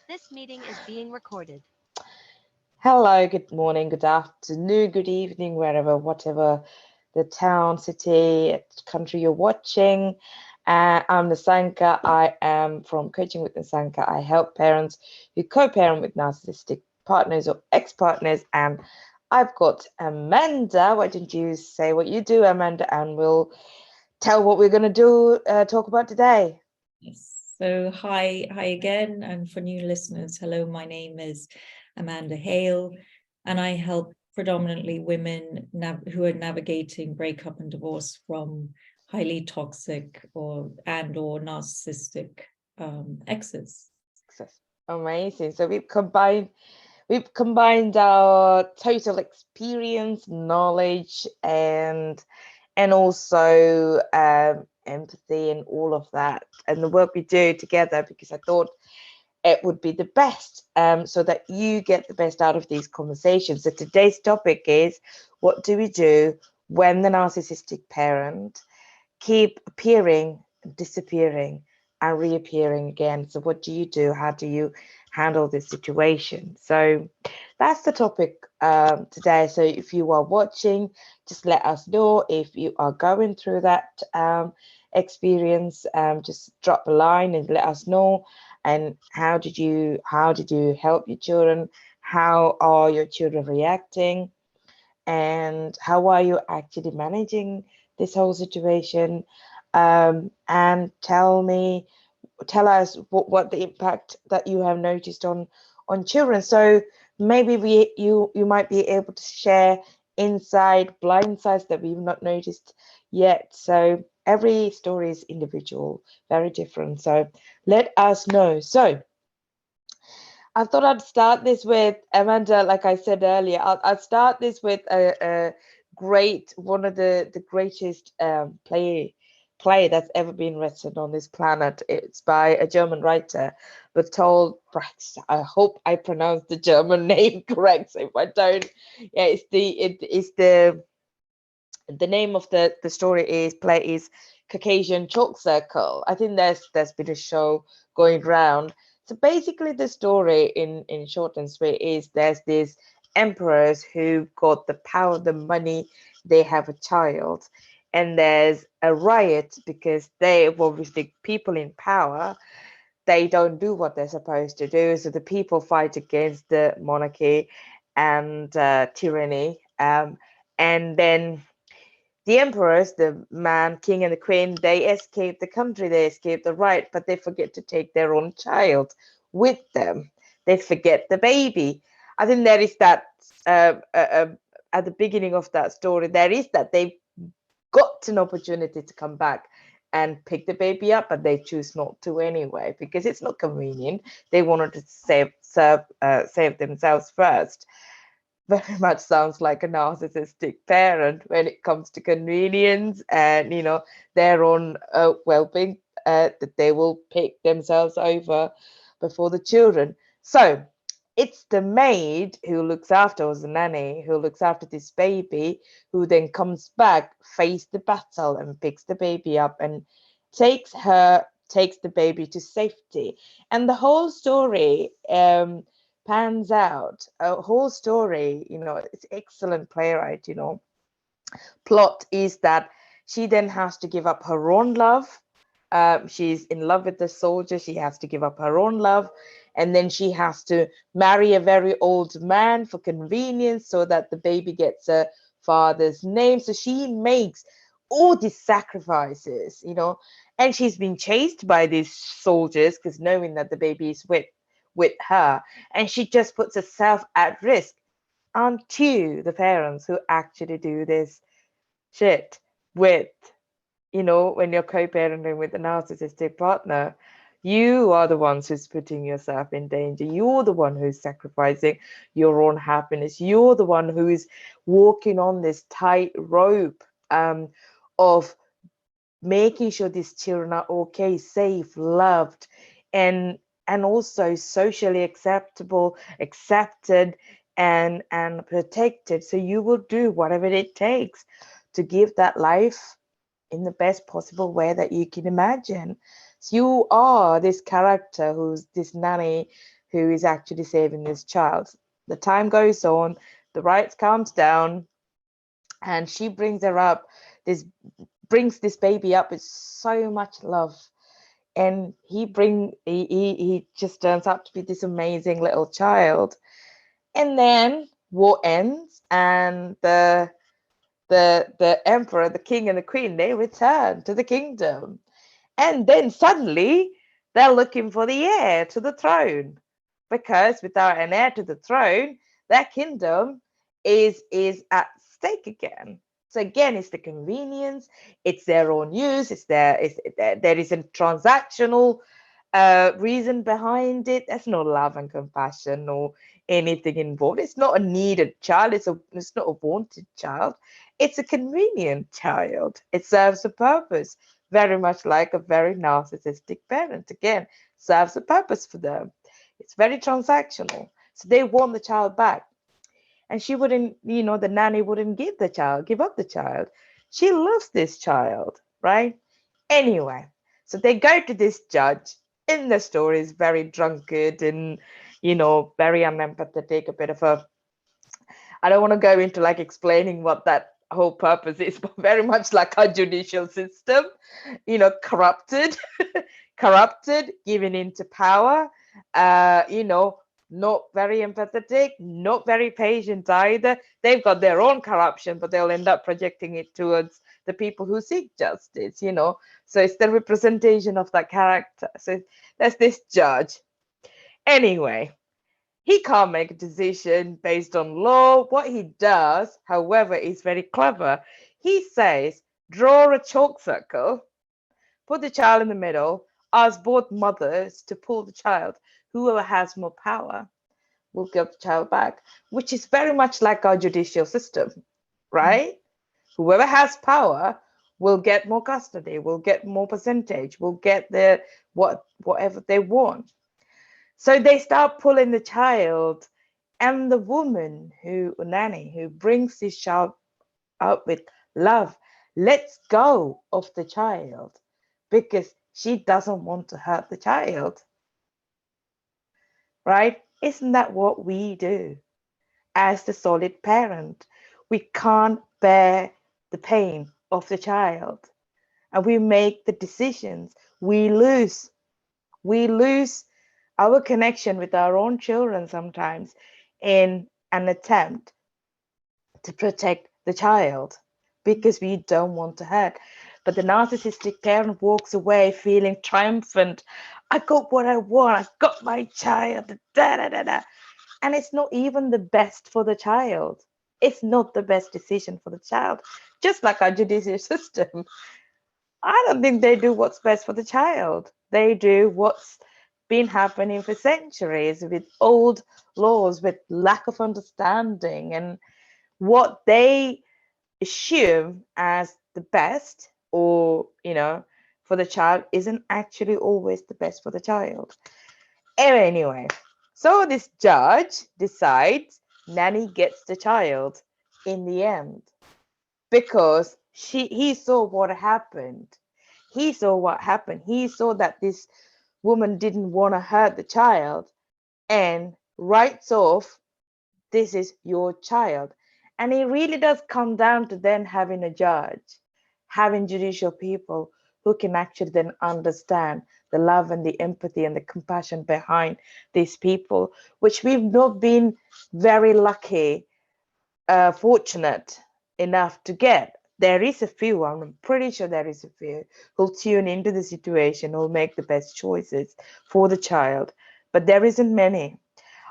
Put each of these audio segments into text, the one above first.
This meeting is being recorded. Hello, good morning, good afternoon, good evening, wherever, whatever the town, city, country you're watching. I'm Nasanka. I am from Coaching with Nasanka. I help parents who co-parent with narcissistic partners or ex-partners. And I've got Amanda. Why don't you say what you do, Amanda, and we'll tell what we're going to talk about today. Yes. So hi again. And for new listeners, hello, my name is Amanda Hale, and I help predominantly women who are navigating breakup and divorce from highly toxic or narcissistic exes. Amazing. So we've combined our total experience, knowledge, and also empathy and all of that, and the work we do together, because I thought it would be the best, so that you get the best out of these conversations. So today's topic is, what do we do when the narcissistic parent keep appearing, disappearing, and reappearing again? So what do you do? How do you handle this situation? So that's the topic today. So if you are watching, just let us know if you are going through that experience. Just drop a line and let us know. And how did you help your children? How are your children reacting? And how are you actually managing this whole situation? And tell us what the impact that you have noticed on children. So maybe you might be able to share blind sides that we've not noticed yet. So every story is individual, very different. So let us know. So I thought I'd start this with Amanda. Like I said earlier, I'll start this with a great, one of the greatest play that's ever been written on this planet. It's by a German writer, Bertolt Brecht. I hope I pronounced the German name correct. So if I don't, yeah, it's the name of the story is play is Caucasian Chalk Circle. I think there's been a show going around. So basically, the story in short and sweet is, there's these emperors who got the power, the money, they have a child, and there's a riot because they obviously, people in power, they don't do what they're supposed to do. So the people fight against the monarchy and tyranny. And then the emperors, the man, king, and the queen, they escape the country, they escape the right, but they forget to take their own child with them. They forget the baby. I think there is that at the beginning of that story, there is that they've got an opportunity to come back and pick the baby up, but they choose not to anyway because it's not convenient. They wanted to save themselves first. Very much sounds like a narcissistic parent when it comes to convenience and their own well-being, that they will pick themselves over before the children. So it's the maid who looks after, or the nanny who looks after this baby, who then comes back, face the battle, and picks the baby up and takes the baby to safety. And the whole story pans out. A whole story, it's excellent playwright. Plot is that she then has to give up her own love. She's in love with the soldier. She has to give up her own love. And then she has to marry a very old man for convenience so that the baby gets a father's name. So she makes all these sacrifices. And she's been chased by these soldiers because knowing that the baby is with her. And she just puts herself at risk. Aren't you the parents who actually do this shit with, when you're co-parenting with a narcissistic partner? You are the ones who's putting yourself in danger. You're the one who's sacrificing your own happiness. You're the one who is walking on this tight rope, of making sure these children are okay, safe, loved, and also socially accepted, and protected. So you will do whatever it takes to give that life in the best possible way that you can imagine. So you are this character, who's this nanny, who is actually saving this child. The time goes on, the riots calms down, and she this brings this baby up with so much love. And he just turns out to be this amazing little child. And then war ends, and the emperor, the king, and the queen, they return to the kingdom. And then suddenly they're looking for the heir to the throne, because without an heir to the throne, their kingdom is at stake again. So again, it's the convenience, it's their own use, there is a transactional reason behind it. There's no love and compassion or anything involved. It's not a needed child. It's not a wanted child. It's a convenient child. It serves a purpose, very much like a very narcissistic parent. Again, serves a purpose for them. It's very transactional. So they want the child back. And she wouldn't, the nanny wouldn't give up the child. She loves this child, right? Anyway, so they go to this judge. In the story is very drunkard and, very unempathetic, a bit of a, I don't want to go into like explaining what that whole purpose is, but very much like our judicial system, corrupted, corrupted, given into power, not very empathetic, not very patient either. They've got their own corruption, but they'll end up projecting it towards the people who seek justice, So it's the representation of that character. So there's this judge. Anyway, he can't make a decision based on law. What he does, however, is very clever. He says, draw a chalk circle, put the child in the middle, ask both mothers to pull the child. Whoever has more power will give the child back, which is very much like our judicial system, right? Whoever has power will get more custody, will get more percentage, will get whatever they want. So they start pulling the child, and the woman nanny, who brings this child up with love, lets go of the child because she doesn't want to hurt the child. Right? Isn't that what we do as the solid parent? We can't bear the pain of the child, and we make the decisions. We lose our connection with our own children sometimes in an attempt to protect the child because we don't want to hurt. But the narcissistic parent walks away feeling triumphant. I got what I want. I got my child. Da, da, da, da. And it's not even the best for the child. It's not the best decision for the child. Just like our judicial system, I don't think they do what's best for the child. They do what's been happening for centuries with old laws, with lack of understanding, and what they assume as the best, or for the child, isn't actually always the best for the child. Anyway, so this judge decides nanny gets the child in the end, because he saw what happened. He saw what happened. He saw that this woman didn't want to hurt the child, and writes off, this is your child. And it really does come down to then having a judge, having judicial people who can actually then understand the love and the empathy and the compassion behind these people, which we've not been very lucky, fortunate enough to get. There is a few, I'm pretty sure there is a few, who'll tune into the situation, who'll make the best choices for the child, but there isn't many.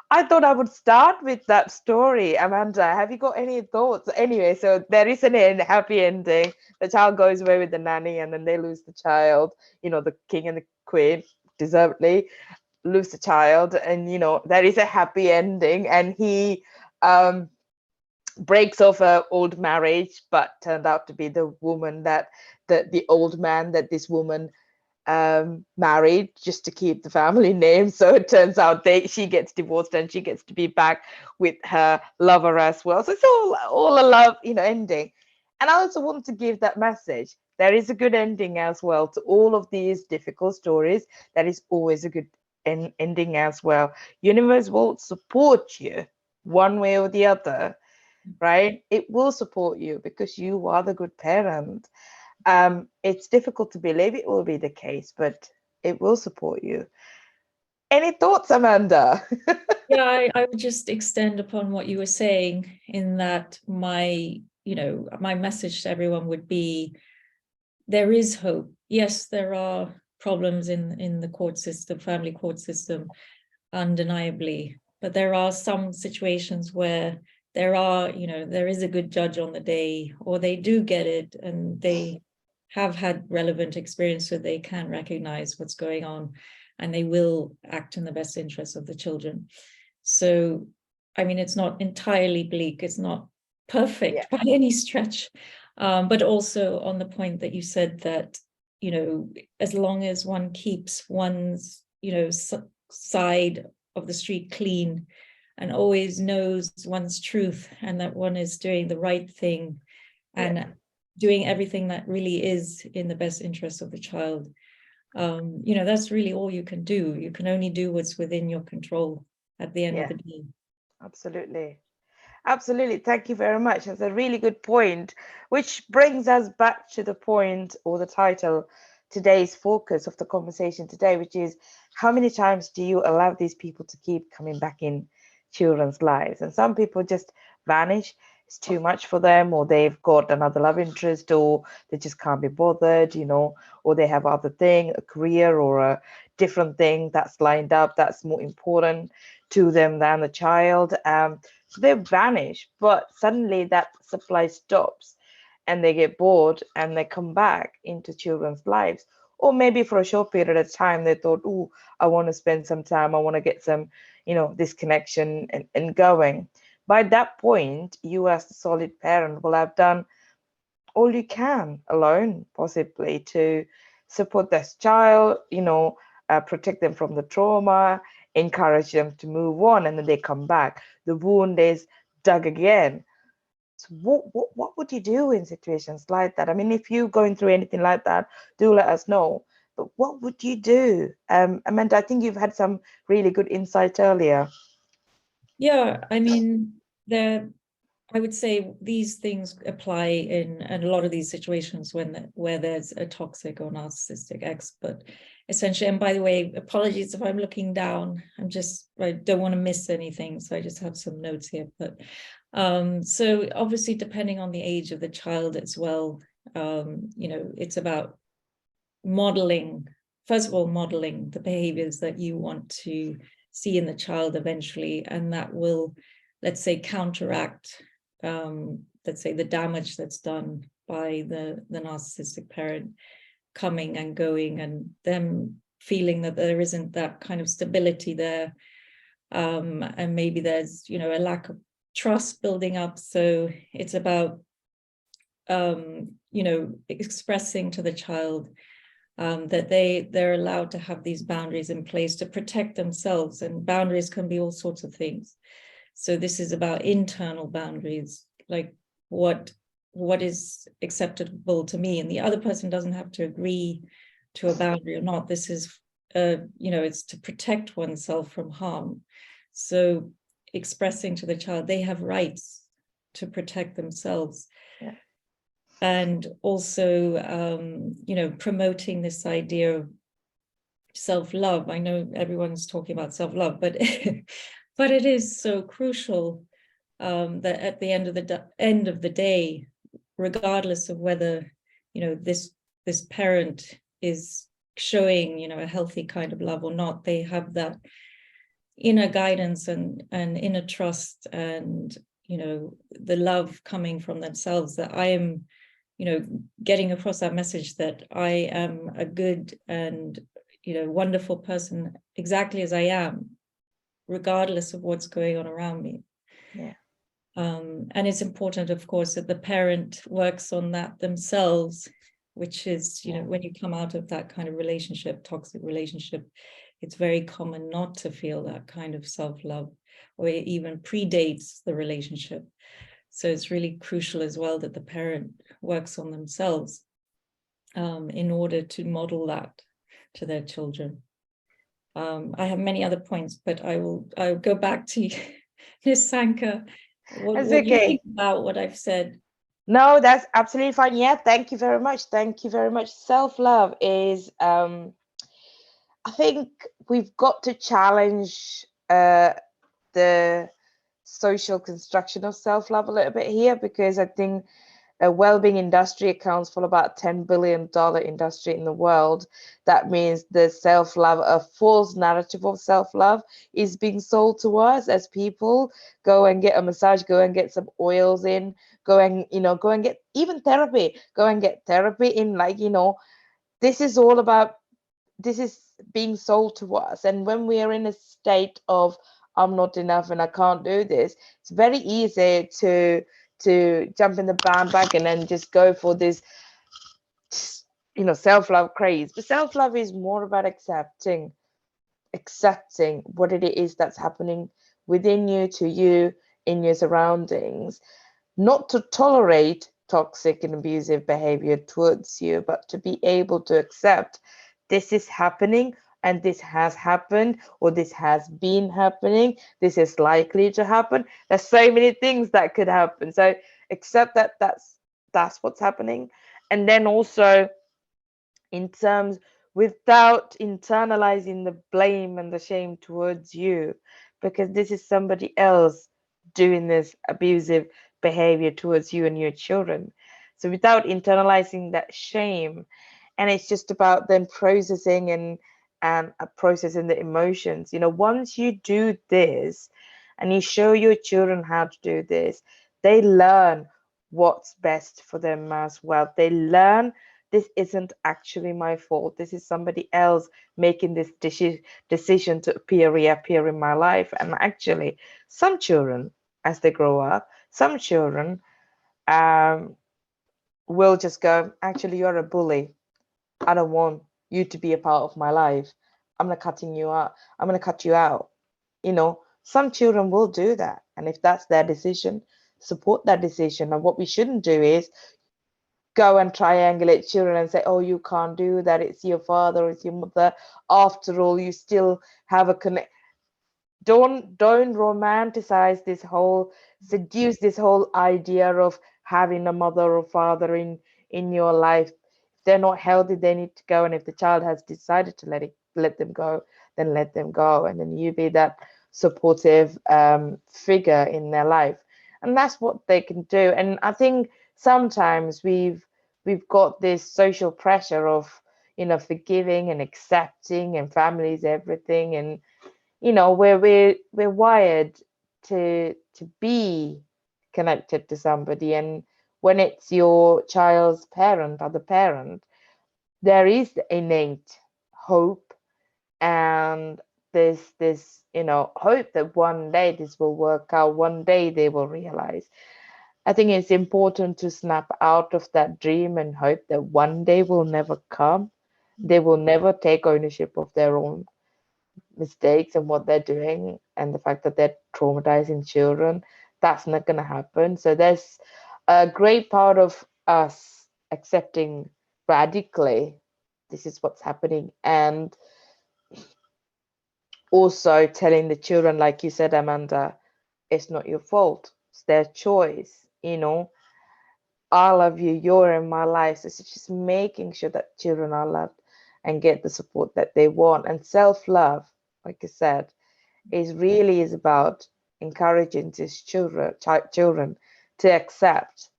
I thought I would start with that story. Amanda, have you got any thoughts? Anyway, so there is a happy ending. The child goes away with the nanny, and then they lose the child. The king and the queen deservedly lose the child, and there is a happy ending. And he breaks off an old marriage, but turned out to be the woman that the old man that this woman married just to keep the family name. So it turns out she gets divorced and she gets to be back with her lover as well. So it's all a love, ending. And I also want to give that message. There is a good ending as well to all of these difficult stories. There is always a good ending as well. Universe will support you one way or the other, right? It will support you because you are the good parent. It's difficult to believe it will be the case, but it will support you. Any thoughts, Amanda? Yeah, I would just extend upon what you were saying in that my message to everyone would be, there is hope. Yes, there are problems in the court system, family court system, undeniably, but there are some situations where there is a good judge on the day, or they do get it and they have had relevant experience, so they can recognize what's going on and they will act in the best interest of the children. So, I mean, it's not entirely bleak. It's not perfect by any stretch. But also on the point that you said that, as long as one keeps one's, side of the street clean and always knows one's truth and that one is doing the right thing and doing everything that really is in the best interest of the child, that's really all you can do. You can only do what's within your control at the end of the day. Absolutely. Absolutely. Thank you very much. That's a really good point, which brings us back to the point or the title, today's focus of the conversation today, which is how many times do you allow these people to keep coming back in children's lives? And some people just vanish. It's too much for them, or they've got another love interest, or they just can't be bothered, or they have other thing, a career or a different thing that's lined up that's more important to them than the child. So they vanish, but suddenly that supply stops and they get bored and they come back into children's lives. Or maybe for a short period of time, they thought, oh, I want to spend some time, I want to get some, this connection and going. By that point, you as the solid parent will have done all you can alone, possibly, to support this child, protect them from the trauma, encourage them to move on, and then they come back. The wound is dug again. So what would you do in situations like that? I mean, if you're going through anything like that, do let us know. But what would you do? Amanda, I think you've had some really good insight earlier. Yeah, I mean, I would say these things apply in a lot of these situations where there's a toxic or narcissistic ex. But essentially, and by the way, apologies if I'm looking down. I don't want to miss anything, so I just have some notes here. But so obviously, depending on the age of the child as well, it's about modeling. First of all, modeling the behaviors that you want to see in the child eventually, and that will, let's say, counteract let's say the damage that's done by the narcissistic parent coming and going and them feeling that there isn't that kind of stability there, and maybe there's a lack of trust building up. So it's about expressing to the child that they're allowed to have these boundaries in place to protect themselves, and boundaries can be all sorts of things. So this is about internal boundaries, like what is acceptable to me, and the other person doesn't have to agree to a boundary or not. This is it's to protect oneself from harm. So expressing to the child they have rights to protect themselves. Yeah. And also promoting this idea of self-love. I know everyone's talking about self-love, but but it is so crucial that at the end of the day, regardless of whether this parent is showing a healthy kind of love or not, they have that inner guidance and inner trust and the love coming from themselves, that I am getting across that message that I am a good and wonderful person exactly as I am, regardless of what's going on around me. Yeah. And it's important, of course, that the parent works on that themselves, which is, when you come out of that kind of relationship, toxic relationship, it's very common not to feel that kind of self-love, or it even predates the relationship. So it's really crucial as well that the parent works on themselves in order to model that to their children. I have many other points, but I'll go back to you, Ms. Sanka. That's What do you okay. think about what I've said? No, that's absolutely fine. Yeah, thank you very much. Thank you very much. Self-love is, I think we've got to challenge the social construction of self-love a little bit here, because I think a well-being industry accounts for about $10 billion industry in the world. That means the self-love, a false narrative of self-love, is being sold to us as people. Go and get a massage, go and get some oils in, go and go and get even therapy, go and get therapy in. Like, this is all about, this is being sold to us. And when we are in a state of I'm not enough and I can't do this, it's very easy to jump in the bandwagon and just go for this self-love craze. But self-love is more about accepting what it is that's happening within you, to you, in your surroundings, not to tolerate toxic and abusive behavior towards you, but to be able to accept this is happening, and this has happened, or this has been happening, this is likely to happen. There's so many things that could happen. So accept that that's what's happening. And then also, in terms, without internalizing the blame and the shame towards you, because this is somebody else doing this abusive behavior towards you and your children. So without internalizing that shame, and it's just about then processing and processing the emotions. Once you do this and you show your children how to do this, they learn what's best for them as well. They learn this isn't actually my fault. This is somebody else making this decision to reappear in my life. And actually, some children, as they grow up, some children will just go, actually, you're a bully. I don't want you to be a part of my life. I'm gonna cutting you out. I'm gonna cut you out. Some children will do that, and if that's their decision, support that decision. And what we shouldn't do is go and triangulate children and say, oh, you can't do that, it's your father, it's your mother, after all you still have a connect. Don't romanticize this whole, seduce this whole idea of having a mother or father in your life. If they're not healthy, they need to go, and if the child has decided to let them go, then let them go, and then you be that supportive figure in their life. And that's what they can do. And I think sometimes we've got this social pressure of forgiving and accepting, and families everything, and where we're wired to be connected to somebody. And when it's your child's parent or the parent, there is innate hope, and this hope that one day this will work out, one day they will realize. I think it's important to snap out of that dream and hope that one day will never come. They will never take ownership of their own mistakes and what they're doing, and the fact that they're traumatizing children. That's not going to happen. So there's a great part of us accepting radically this is what's happening, and also telling the children, like you said, Amanda, it's not your fault, it's their choice. I love you, you're in my life. So it's just making sure that children are loved and get the support that they want. And self-love, like I said, is about encouraging these children to accept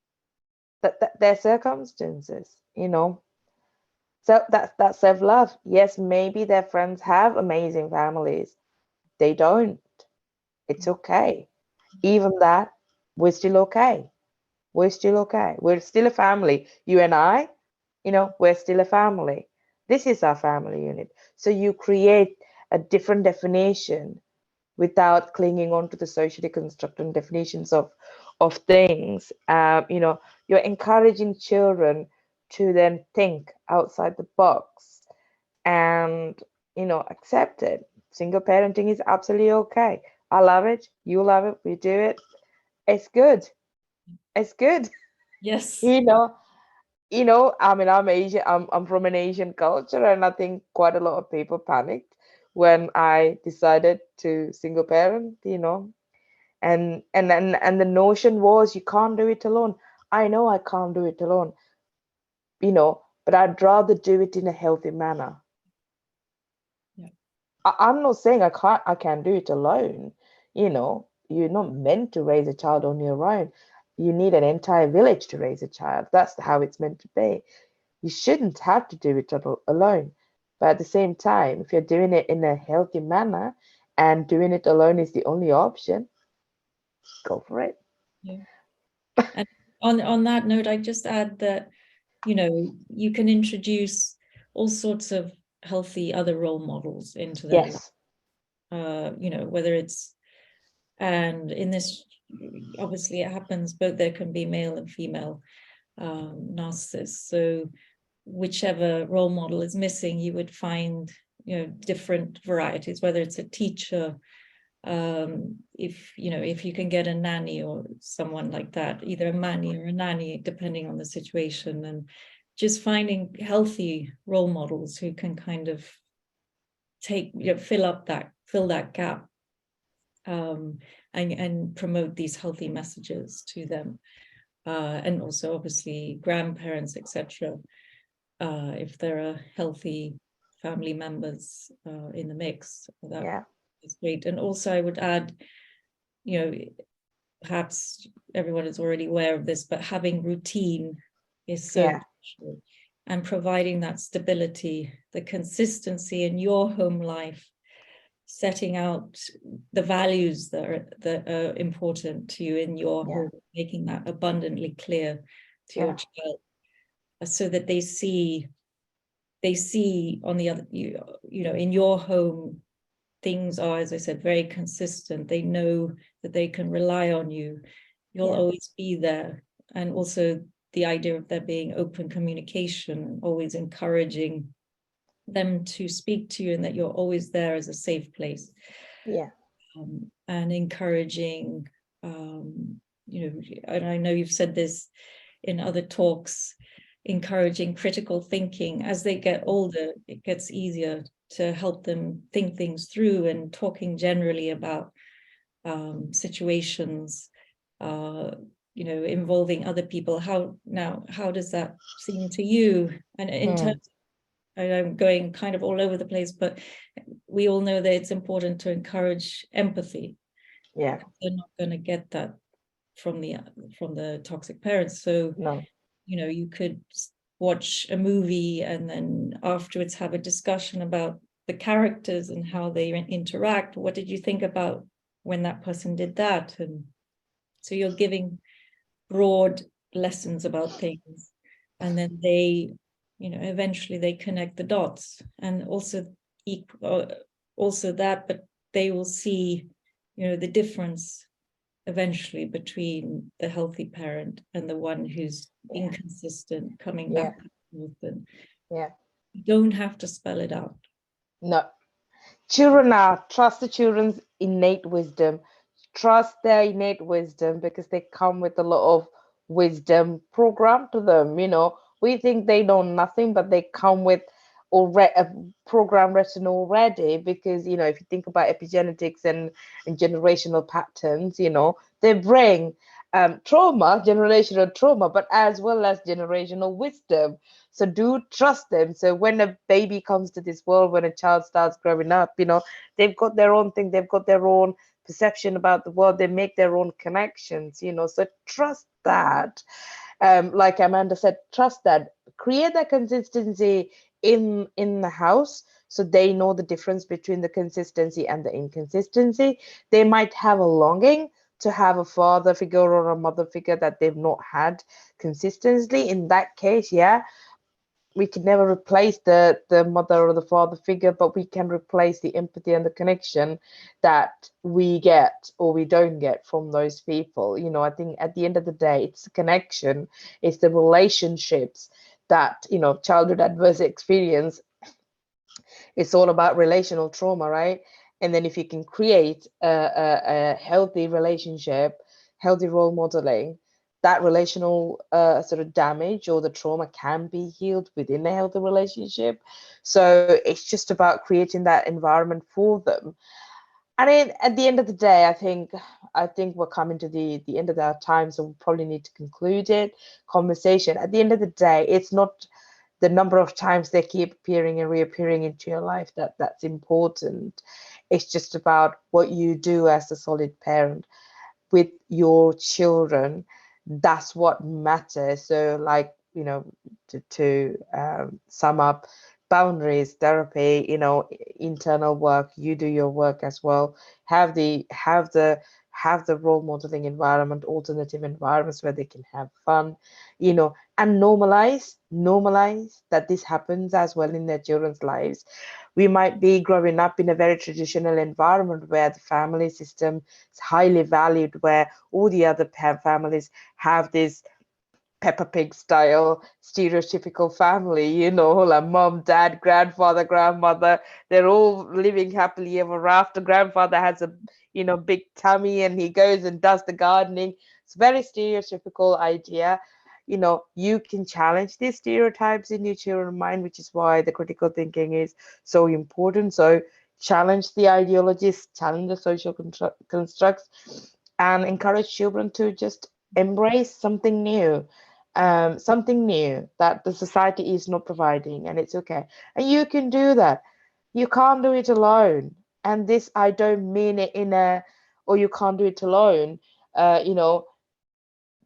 that their circumstances. So that's self-love. Yes, maybe their friends have amazing families. They don't. It's okay. Even that, we're still okay. We're still okay. We're still a family. You and I, we're still a family. This is our family unit. So you create a different definition without clinging on to the socially constructed definitions of things. You're encouraging children to then think outside the box and accept it. Single parenting is absolutely okay. I love it. You love it. We do it. It's good. It's good. Yes. you know I mean, I'm Asian. I'm from an Asian culture, and I think quite a lot of people panicked when I decided to single parent, and the notion was you can't do it alone. I know I can't do it alone, but I'd rather do it in a healthy manner. Yeah. I'm not saying I can do it alone. You're not meant to raise a child on your own. You need an entire village to raise a child. That's how it's meant to be. You shouldn't have to do it alone. But at the same time, if you're doing it in a healthy manner and doing it alone is the only option, go for it. Yeah. And on that note, I just add that, you can introduce all sorts of healthy other role models into their life. Yes. Whether it's, and in this, obviously it happens, but there can be male and female narcissists. So whichever role model is missing, you would find, different varieties, whether it's a teacher, if you can get a nanny or someone like that, either a manny or a nanny, depending on the situation, and just finding healthy role models who can kind of fill that gap, and promote these healthy messages to them, and also obviously grandparents, etc. If there are healthy family members in the mix, that is great. And also I would add, perhaps everyone is already aware of this, but having routine is so crucial, and providing that stability, the consistency in your home life, setting out the values that are important to you in your home, making that abundantly clear to your child, so that they see on the other, in your home, things are, as I said, very consistent. They know that they can rely on you. You'll always be there. And also the idea of there being open communication, always encouraging them to speak to you, and that you're always there as a safe place. And encouraging, and I know you've said this in other talks, encouraging critical thinking. As they get older, it gets easier to help them think things through, and talking generally about situations, involving other people. How does that seem to you? And in terms, I'm going kind of all over the place, but we all know that it's important to encourage empathy. Yeah. They're not going to get that from the toxic parents. So No. You could watch a movie and then afterwards have a discussion about the characters and how they interact. What did you think about when that person did that? And so you're giving broad lessons about things, and then they, eventually they connect the dots, and also that, but they will see, the difference eventually between the healthy parent and the one who's inconsistent, coming back and forth. You don't have to spell it out. No. Children trust the children's innate wisdom. Trust their innate wisdom, because they come with a lot of wisdom programmed to them. We think they know nothing, but they come with already a program written already, because if you think about epigenetics and generational patterns, they bring generational trauma, but as well as generational wisdom. So do trust them. So when a baby comes to this world, when a child starts growing up, they've got their own thing, they've got their own perception about the world, they make their own connections, so trust that. Like Amanda said, trust that. Create that consistency in the house, so they know the difference between the consistency and the inconsistency. They might have a longing to have a father figure or a mother figure that they've not had consistently. In that case, we can never replace the mother or the father figure, but we can replace the empathy and the connection that we get or we don't get from those people. I think at the end of the day, it's the connection, it's the relationships that, childhood adverse experience, it's all about relational trauma, right? And then if you can create a healthy relationship, healthy role modeling, that relational sort of damage or the trauma can be healed within a healthy relationship. So it's just about creating that environment for them. And at the end of the day, I think we're coming to the end of our time, so we'll probably need to conclude it. Conversation. At the end of the day, it's not the number of times they keep appearing and reappearing into your life that's important. It's just about what you do as a solid parent with your children. That's what matters. So, like, to sum up, boundaries, therapy, internal work. You do your work as well. Have the role modeling environment, alternative environments where they can have fun, and normalize that this happens as well in their children's lives. We might be growing up in a very traditional environment where the family system is highly valued, where all the other families have this Peppa Pig style stereotypical family, like mom, dad, grandfather, grandmother. They're all living happily ever after. Grandfather has a big tummy and he goes and does the gardening. It's a very stereotypical idea. You can challenge these stereotypes in your children's mind, which is why the critical thinking is so important. So challenge the ideologies, challenge the social constructs, and encourage children to just embrace something new that the society is not providing, and it's okay. And you can do that. You can't do it alone. And this, I don't mean it in a, or you can't do it alone, uh, you know,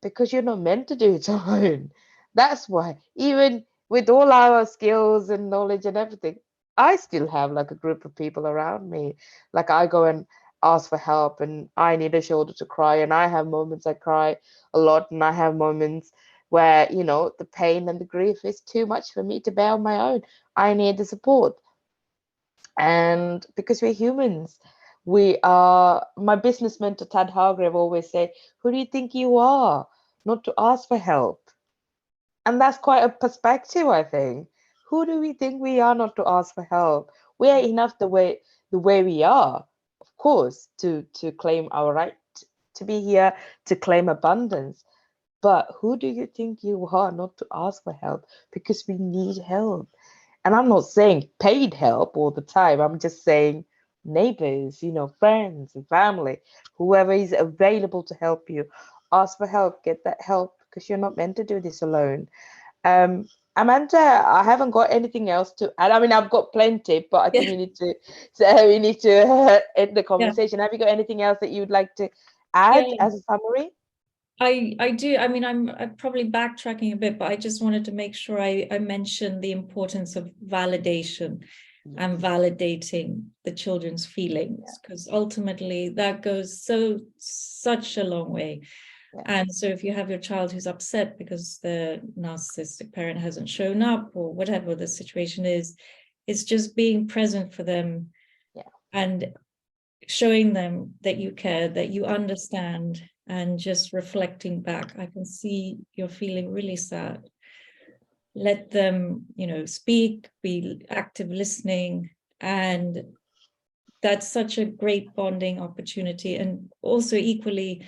because you're not meant to do it alone. That's why, even with all our skills and knowledge and everything, I still have like a group of people around me. Like I go and ask for help, and I need a shoulder to cry. And I have moments I cry a lot, and I have moments where, the pain and the grief is too much for me to bear on my own. I need the support. And because we're humans, my business mentor, Tad Hargrave, always say, who do you think you are not to ask for help? And that's quite a perspective, I think. Who do we think we are not to ask for help? We are enough the way we are, of course, to claim our right to be here, to claim abundance. But who do you think you are not to ask for help? Because we need help. And I'm not saying paid help all the time. I'm just saying neighbors, friends and family, whoever is available to help you. Ask for help, get that help, because you're not meant to do this alone. Um, Amanda, I haven't got anything else to add. I mean, I've got plenty, but I think Yeah, we need to end the yeah, conversation. Have you got anything else that you'd like to add yeah. as a summary? I do. I mean, I'm probably backtracking a bit, but I just wanted to make sure I mentioned the importance of validation and validating the children's feelings, because ultimately that goes such a long way. Yeah. And so if you have your child who's upset because the narcissistic parent hasn't shown up or whatever the situation is, it's just being present for them. Yeah. And showing them that you care, that you understand, and just reflecting back. I can see you're feeling really sad. Let them, speak, be active listening. And that's such a great bonding opportunity. And also equally,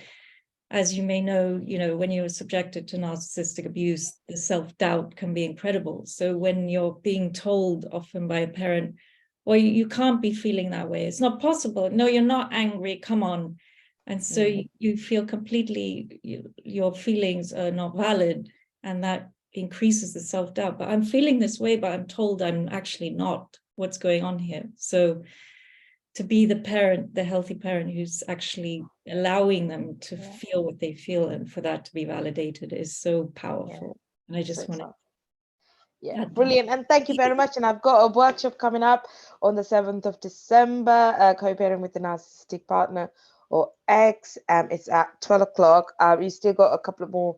as you may know, when you're subjected to narcissistic abuse, the self-doubt can be incredible. So when you're being told often by a parent, well, you can't be feeling that way. It's not possible. No, you're not angry. Come on. And so you feel completely, your feelings are not valid. And that increases the self-doubt. But I'm feeling this way, but I'm told I'm actually not. What's going on here? So to be the parent, the healthy parent who's actually allowing them to feel what they feel, and for that to be validated is so powerful. And I just want to Yeah, brilliant. And thank you very much. And I've got a workshop coming up on the 7th of December, co-parenting with the narcissistic partner or ex. It's at 12 o'clock. You still got a couple of more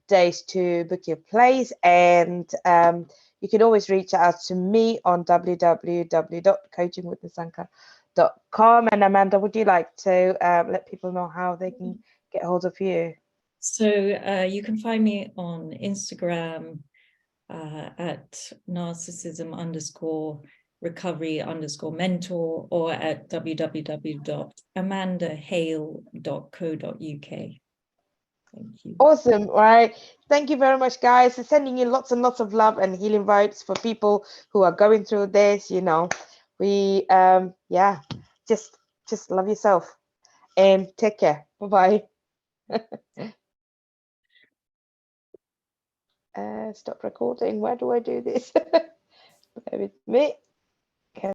days to book your place. And you can always reach out to me on www.coachingwithnasanka.com. And Amanda, would you like to let people know how they can get hold of you? So you can find me on Instagram at narcissism_recovery_mentor, or at www.amandahale.co.uk. Thank you. Awesome. All right. Thank you very much, guys. Sending you lots and lots of love and healing vibes for people who are going through this. We yeah, just love yourself and take care. Bye bye. Stop recording. Where do I do this? Bear with me.